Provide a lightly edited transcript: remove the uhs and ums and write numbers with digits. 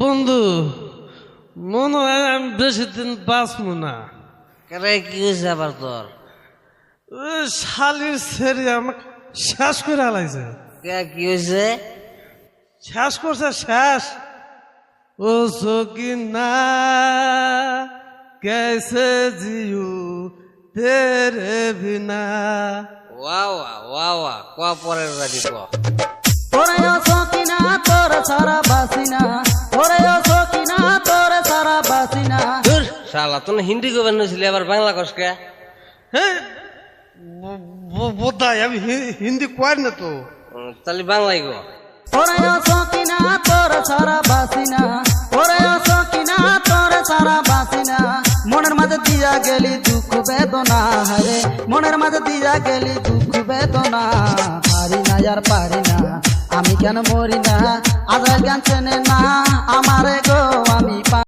বন্ধু, মনে হয় আমি বেশি দিন বাঁচবো না। কেরে কি হয়েছে আবার তোর? ওই শালির ছেড়ে আমাকে শেষ করে হালাইছে। কে কি হয়েছে? শেষ করছে শেষ। ও সকিনা कैसे जियो तेरे बिना। ওয়া ওয়া ওয়া ওয়া কোয়া পরের রাজি কো। ওরে ও সকিনা তোর সারা বাসিনা, ওরে ও সকিনা তোর সারা বাসিনা। দূর শালা তুই হিন্দি কবেন নছিলি আবার বাংলা কসকে? হ্যাঁ, বোধাই আমি হিন্দি কর না তো। তাহলে বাংলাই গো। ওরে ও সকিনা তোর সারা বাসিনা, ওরে ও সকিনা তোর সারা বাসিনা। মনের মাঝে দিয়া গেলি দুঃখ বেদনা, হারে মনের মাঝে দিয়া গেলি দুঃখ বেদনা। পারি না আর পারি না, আমি কেন মরি না, আজ জ্ঞান চেনে না আমার